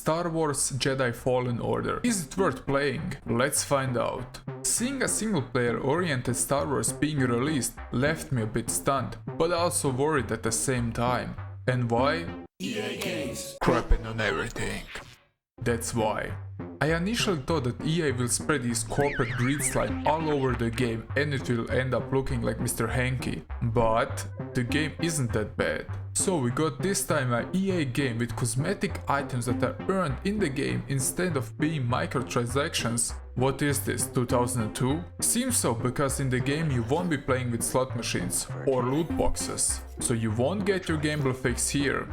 Star Wars Jedi Fallen Order. Is it worth playing? Let's find out. Seeing a single-player oriented Star Wars being released left me a bit stunned, but also worried at the same time. And why? EA Games. Crapping on everything. That's why. I initially thought that EA will spread his corporate greed slime all over the game and it will end up looking like Mr. Hanky. But the game isn't that bad. So we got this time a EA game with cosmetic items that are earned in the game instead of being microtransactions. What is this, 2002? Seems so, because in the game you won't be playing with slot machines or loot boxes. So you won't get your gameplay fix here.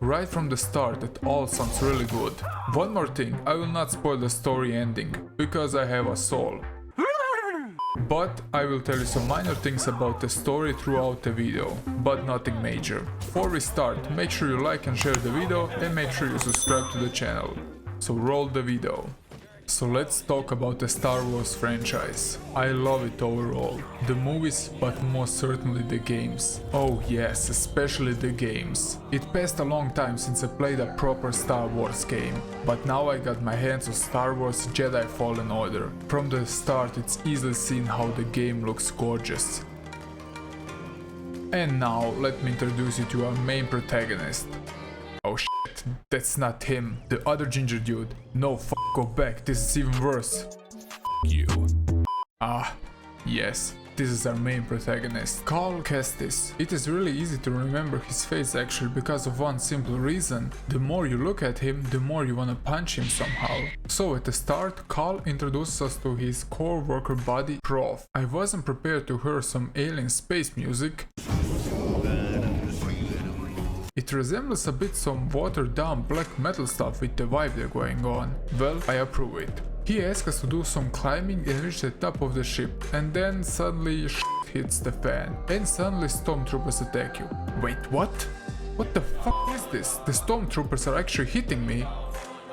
Right from the start, it all sounds really good. One more thing, I will not spoil the story ending, because I have a soul. But I will tell you some minor things about the story throughout the video, but nothing major. Before we start, make sure you like and share the video and make sure you subscribe to the channel. So roll the video. So let's talk about the Star Wars franchise. I love it overall. The movies, but most certainly the games. Oh yes, especially the games. It passed a long time since I played a proper Star Wars game. But now I got my hands on Star Wars Jedi Fallen Order. From the start it's easily seen how the game looks gorgeous. And now let me introduce you to our main protagonist. Oh shit, that's not him, the other ginger dude. No, go back, this is even worse. You. Ah, yes, this is our main protagonist, Cal Kestis. It is really easy to remember his face actually because of one simple reason. The more you look at him, the more you wanna punch him somehow. So at the start, Cal introduces us to his core worker buddy, Prof. I wasn't prepared to hear some alien space music. It resembles a bit some watered down black metal stuff with the vibe they're going on. Well, I approve it. He asks us to do some climbing and reach the top of the ship, and then suddenly shit hits the fan, and suddenly stormtroopers attack you. Wait, what? What the fuck is this? The stormtroopers are actually hitting me.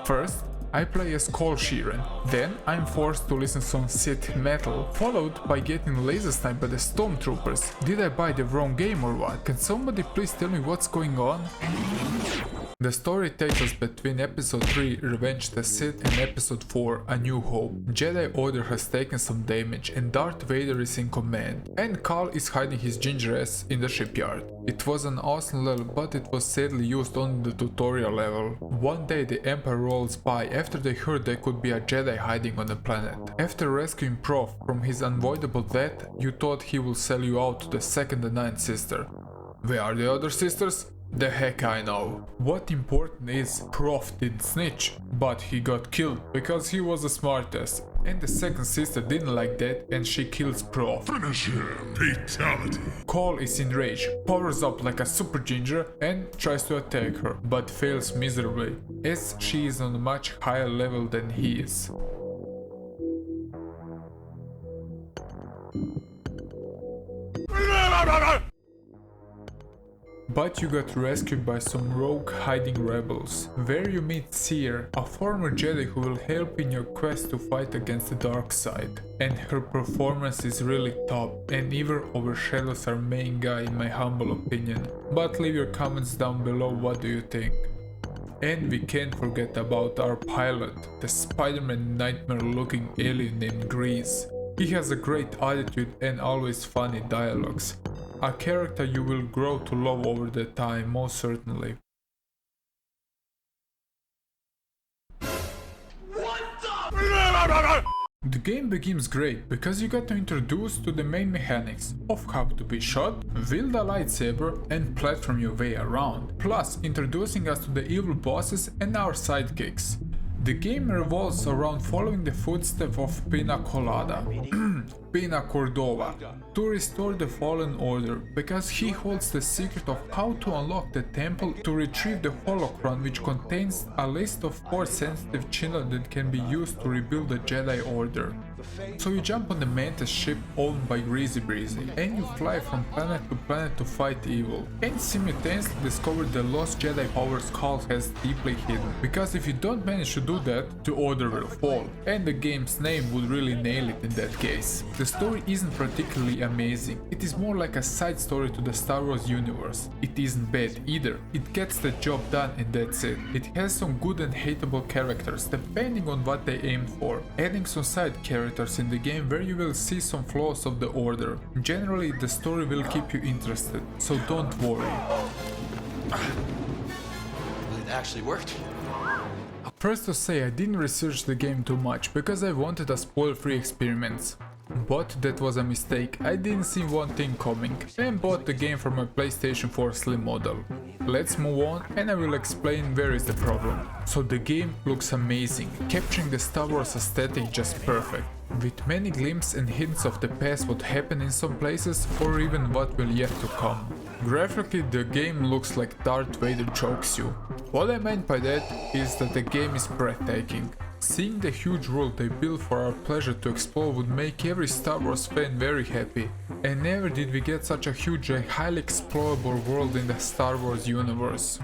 First, I play as Cole Sheeran, then I'm forced to listen to some Sith metal, followed by getting laser sniped by the stormtroopers. Did I buy the wrong game or what? Can somebody please tell me what's going on? The story takes us between episode 3 Revenge the Sith and episode 4 A New Hope. Jedi Order has taken some damage and Darth Vader is in command, and Cal is hiding his ginger ass in the shipyard. It was an awesome level, but it was sadly used on the tutorial level. One day the Empire rolls by after they heard there could be a Jedi hiding on the planet. After rescuing Prof from his unavoidable death, you thought he will sell you out to the second and ninth sister. Where are the other sisters? The heck I know. What important is, Prof didn't snitch, but he got killed because he was a smartass. And the second sister didn't like that and she kills Prof. Finish him. Fatality. Cole is enraged, powers up like a super ginger and tries to attack her, but fails miserably, as she is on a much higher level than he is. But you got rescued by some rogue hiding rebels, where you meet Seer, a former Jedi who will help in your quest to fight against the dark side. And her performance is really top and even overshadows our main guy in my humble opinion. But leave your comments down below, what do you think? And we can't forget about our pilot, the Spider-Man nightmare looking alien named Grease. He has a great attitude and always funny dialogues. A character you will grow to love over the time, most certainly. The game begins great because you got introduced to the main mechanics of how to be shot, wield a lightsaber and platform your way around, plus introducing us to the evil bosses and our sidekicks. The game revolves around following the footsteps of Pina Cordova, to restore the Fallen Order, because he holds the secret of how to unlock the temple to retrieve the holocron, which contains a list of force-sensitive children that can be used to rebuild the Jedi Order. So you jump on the Mantis ship owned by Greasy Breezy, and you fly from planet to planet to fight evil, and simultaneously discover the lost Jedi powers Cal has deeply hidden, because if you don't manage to do that, the Order will fall, and the game's name would really nail it in that case. The The story isn't particularly amazing, it is more like a side story to the Star Wars universe. It isn't bad either, it gets the job done and that's it. It has some good and hateable characters depending on what they aimed for, adding some side characters in the game where you will see some flaws of the order. Generally the story will keep you interested, so don't worry. It actually worked. First to say, I didn't research the game too much because I wanted a spoiler-free experience. But that was a mistake, I didn't see one thing coming and bought the game for my PlayStation 4 Slim model. Let's move on and I will explain where is the problem. So the game looks amazing, capturing the Star Wars aesthetic just perfect, with many glimpses and hints of the past, what happened in some places or even what will yet to come. Graphically the game looks like Darth Vader chokes you. What I meant by that is that the game is breathtaking. Seeing the huge world they built for our pleasure to explore would make every Star Wars fan very happy. And never did we get such a huge and highly explorable world in the Star Wars universe.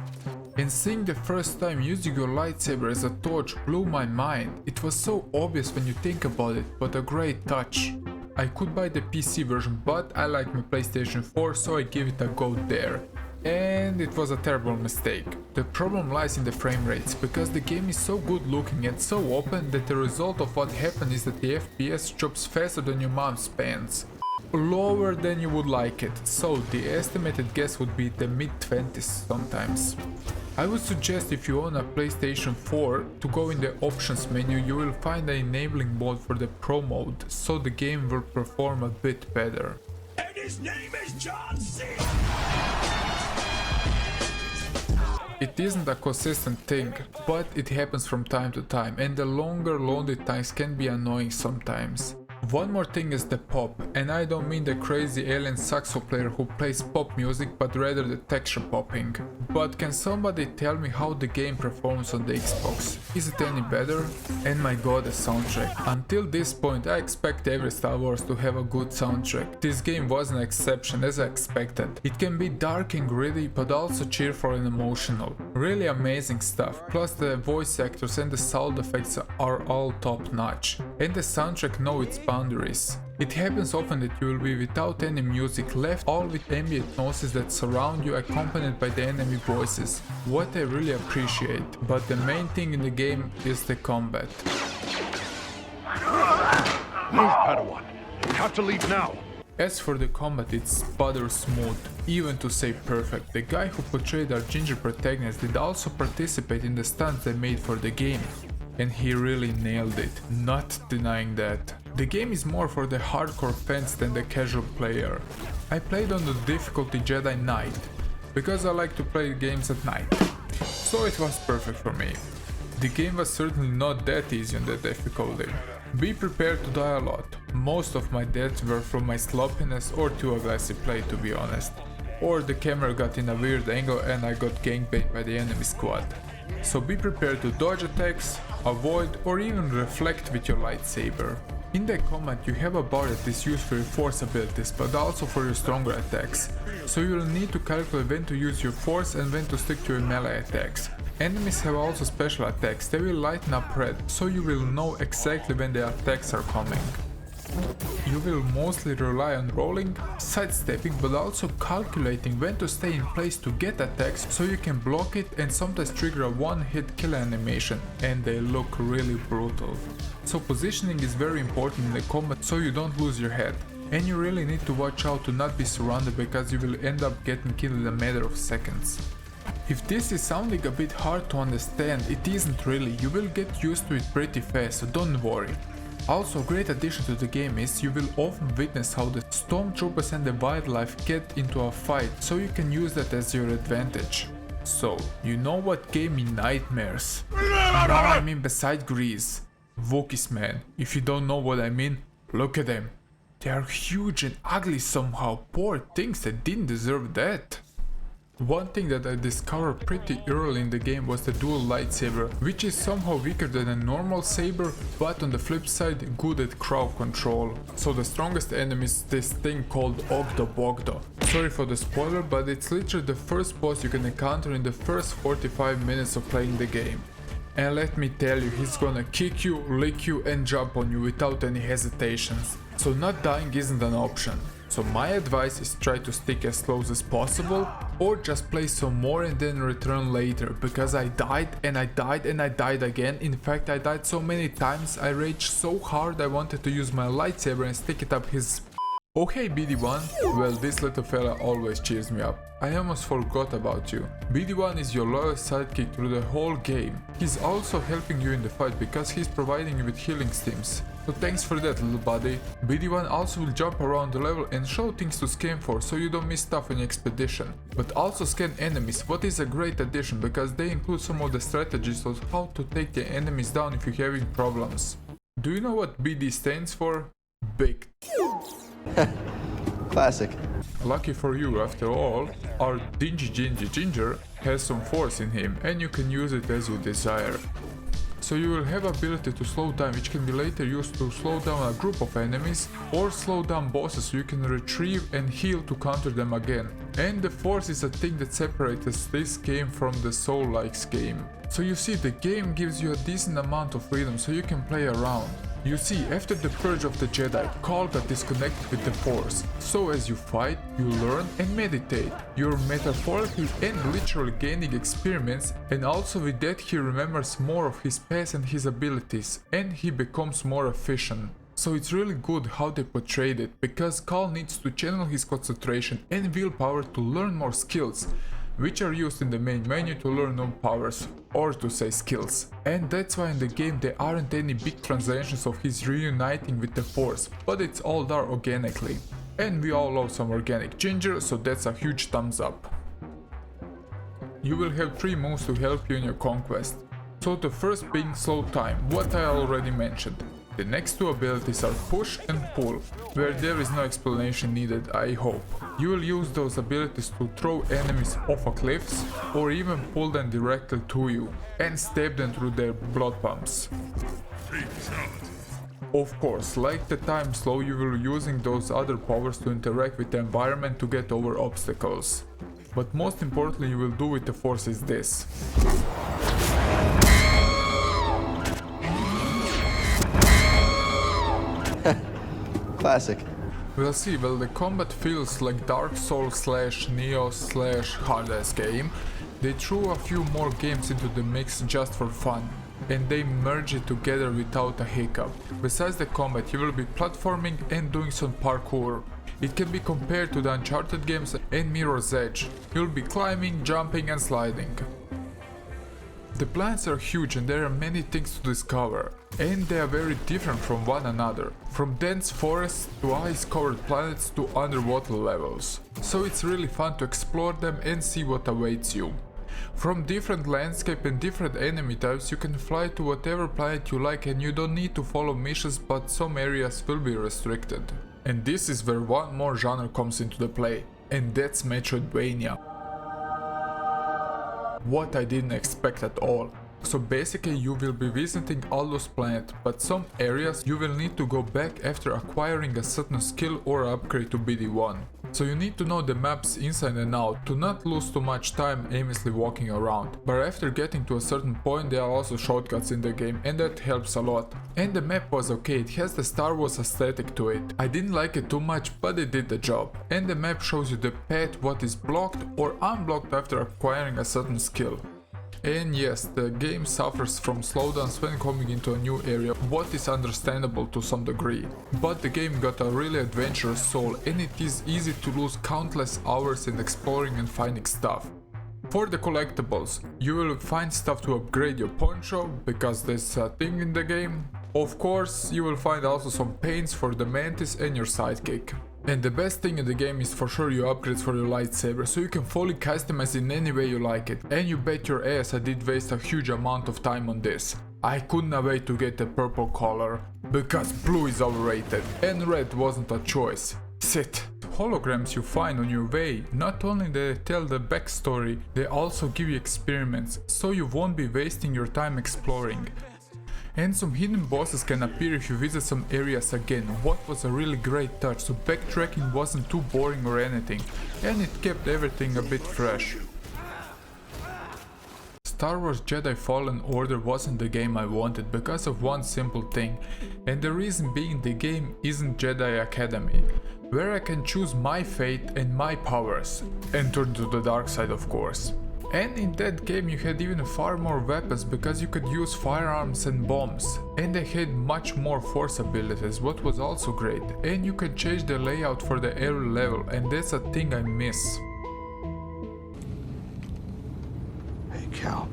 And seeing the first time using your lightsaber as a torch blew my mind. It was so obvious when you think about it, but a great touch. I could buy the PC version, but I like my PlayStation 4, so I give it a go there. And it was a terrible mistake. The problem lies in the frame rates, because the game is so good looking and so open that the result of what happened is that the FPS drops faster than your mom's pants. Lower than you would like it, so the estimated guess would be the mid-20s sometimes. I would suggest if you own a PlayStation 4 to go in the options menu, you will find an enabling mode for the Pro mode, so the game will perform a bit better. And his name is John C. It isn't a consistent thing, but it happens from time to time, and the longer loading times can be annoying sometimes. One more thing is the pop, and I don't mean the crazy alien saxo player who plays pop music, but rather the texture popping. But can somebody tell me how the game performs on the Xbox? Is it any better? And my god, the soundtrack. Until this point I expect every Star Wars to have a good soundtrack. This game was an exception, as I expected. It can be dark and gritty, but also cheerful and emotional. Really amazing stuff, plus the voice actors and the sound effects are all top notch. And the soundtrack knows its boundaries. It happens often that you will be without any music left, all with ambient noises that surround you accompanied by the enemy voices, what I really appreciate. But the main thing in the game is the combat. Move, Padawan. You have to leave now. As for the combat, it's butter smooth, even to say perfect. The guy who portrayed our ginger protagonist did also participate in the stunts they made for the game. And he really nailed it, not denying that. The game is more for the hardcore fans than the casual player. I played on the difficulty Jedi Knight, because I like to play games at night, so it was perfect for me. The game was certainly not that easy on the difficulty. Be prepared to die a lot. Most of my deaths were from my sloppiness or too aggressive play, to be honest. Or the camera got in a weird angle and I got gangbanged by the enemy squad. So be prepared to dodge attacks, avoid or even reflect with your lightsaber. In the combat you have a bar that is used for your force abilities but also for your stronger attacks, so you will need to calculate when to use your force and when to stick to your melee attacks. Enemies have also special attacks, they will lighten up red, so you will know exactly when the attacks are coming. You will mostly rely on rolling, sidestepping, but also calculating when to stay in place to get attacks so you can block it and sometimes trigger a one-hit kill animation, and they look really brutal. So positioning is very important in the combat so you don't lose your head, and you really need to watch out to not be surrounded because you will end up getting killed in a matter of seconds. If this is sounding a bit hard to understand, it isn't really, you will get used to it pretty fast, so don't worry. Also, a great addition to the game is you will often witness how the stormtroopers and the wildlife get into a fight, so you can use that as your advantage. So, you know what gave me nightmares? Now I mean beside Grease. Wookiees, man. If you don't know what I mean, look at them. They are huge and ugly somehow, poor things that didn't deserve that. One thing that I discovered pretty early in the game was the dual lightsaber, which is somehow weaker than a normal saber, but on the flip side good at crowd control. So the strongest enemy is this thing called Ogdo Bogdo. Sorry for the spoiler, but it's literally the first boss you can encounter in the first 45 minutes of playing the game. And let me tell you, he's gonna kick you, lick you and jump on you without any hesitations. so not dying isn't an option. So my advice is try to stick as close as possible, or just play some more and then return later, because I died and I died and I died again. In fact, I died so many times, I raged so hard I wanted to use my lightsaber and stick it up his... Oh hey BD1, well this little fella always cheers me up. I almost forgot about you. BD1 is your loyal sidekick through the whole game. He's also helping you in the fight because he's providing you with healing stims. So thanks for that little buddy. BD1 also will jump around the level and show things to scan for so you don't miss stuff in your expedition. But also scan enemies, what is a great addition because they include some of the strategies of how to take the enemies down if you're having problems. Do you know what BD stands for? Big. Classic. Lucky for you, after all, our dingy ginger has some force in him and you can use it as you desire. So you will have ability to slow time, which can be later used to slow down a group of enemies or slow down bosses so you can retrieve and heal to counter them again. And the force is a thing that separates this game from the Soul-likes game. So you see, the game gives you a decent amount of freedom so you can play around. You see, after the purge of the Jedi, Cal got disconnected with the Force, so as you fight, you learn and meditate. You're metaphorically and literally gaining experiments, and also with that he remembers more of his past and his abilities, and he becomes more efficient. So it's really good how they portrayed it, because Cal needs to channel his concentration and willpower to learn more skills, which are used in the main menu to learn new powers, or to say skills. And that's why in the game there aren't any big translations of his reuniting with the Force, but it's all there organically. And we all love some organic ginger, so that's a huge thumbs up. You will have 3 moves to help you in your conquest. So the first being slow time, what I already mentioned. The next 2 abilities are push and pull, where there is no explanation needed, I hope. You will use those abilities to throw enemies off of cliffs or even pull them directly to you and stab them through their blood pumps. Of course, like the time slow, you will be using those other powers to interact with the environment to get over obstacles. But most importantly you will do with the Force is this. Classic. We'll see, well the combat feels like Dark Souls / Neo / hard-ass game. They threw a few more games into the mix just for fun, and they merge it together without a hiccup. Besides the combat, you will be platforming and doing some parkour. It can be compared to the Uncharted games and Mirror's Edge. You'll be climbing, jumping and sliding. The planets are huge and there are many things to discover, and they are very different from one another, from dense forests to ice-covered planets to underwater levels. So it's really fun to explore them and see what awaits you. From different landscape and different enemy types you can fly to whatever planet you like and you don't need to follow missions, but some areas will be restricted. And this is where one more genre comes into the play, and that's Metroidvania. What I didn't expect at all. So basically you will be visiting all those planets, but some areas you will need to go back after acquiring a certain skill or upgrade to BD1. So you need to know the maps inside and out to not lose too much time aimlessly walking around. But after getting to a certain point there are also shortcuts in the game and that helps a lot. And the map was okay, it has the Star Wars aesthetic to it. I didn't like it too much, but it did the job. And the map shows you the path, what is blocked or unblocked after acquiring a certain skill. And yes, the game suffers from slowdowns when coming into a new area, what is understandable to some degree. But the game got a really adventurous soul and it is easy to lose countless hours in exploring and finding stuff. For the collectibles, you will find stuff to upgrade your poncho, because there's a thing in the game. Of course, you will find also some paints for the mantis and your sidekick. And the best thing in the game is for sure your upgrades for your lightsaber, so you can fully customize in any way you like it. And you bet your ass I did waste a huge amount of time on this. I couldn't wait to get the purple color, because blue is overrated and red wasn't a choice. Sit. Holograms you find on your way, not only do they tell the backstory, they also give you experiments, so you won't be wasting your time exploring. And some hidden bosses can appear if you visit some areas again, what was a really great touch, so backtracking wasn't too boring or anything, and it kept everything a bit fresh. Star Wars Jedi Fallen Order wasn't the game I wanted because of one simple thing, and the reason being the game isn't Jedi Academy, where I can choose my fate and my powers, and turn to the dark side of course. And in that game you had even far more weapons because you could use firearms and bombs, and they had much more force abilities, what was also great, and you could change the layout for the every level, and that's a thing I miss. Hey, Cal.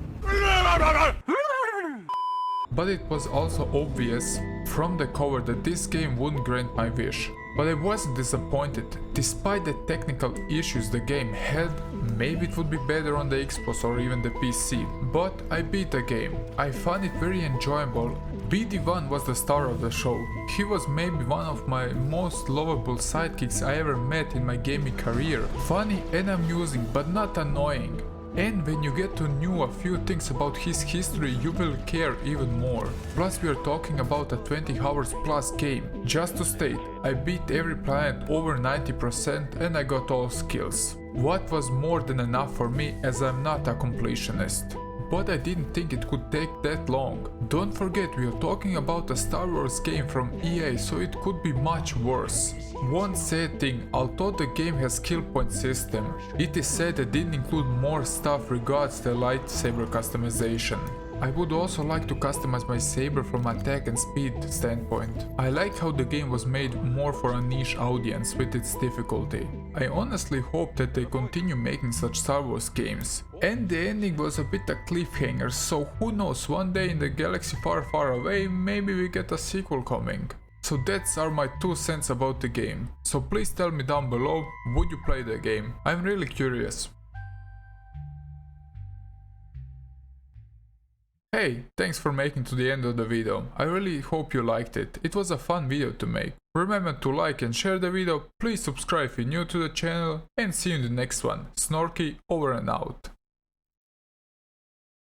But it was also obvious from the cover that this game wouldn't grant my wish. But I wasn't disappointed. Despite the technical issues the game had, maybe it would be better on the Xbox or even the PC. But I beat the game. I found it very enjoyable. BD1 was the star of the show. He was maybe one of my most lovable sidekicks I ever met in my gaming career. Funny and amusing, but not annoying. And when you get to know a few things about his history, you will care even more. Plus we are talking about a 20 hours plus game. Just to state, I beat every planet over 90% and I got all skills. What was more than enough for me as I'm not a completionist. But I didn't think it could take that long. Don't forget, we are talking about a Star Wars game from EA, so it could be much worse. One sad thing, although the game has skill point system, it is said it didn't include more stuff regards the lightsaber customization. I would also like to customize my saber from attack and speed standpoint. I like how the game was made more for a niche audience with its difficulty. I honestly hope that they continue making such Star Wars games. And the ending was a bit a cliffhanger, so who knows, one day in the galaxy far far away maybe we get a sequel coming. So that's are my 2 cents about the game. So please tell me down below, would you play the game? I'm really curious. Hey, thanks for making to the end of the video. I really hope you liked it. It was a fun video to make. Remember to like and share the video, please subscribe if you're new to the channel, and see you in the next one. Snorky over and out.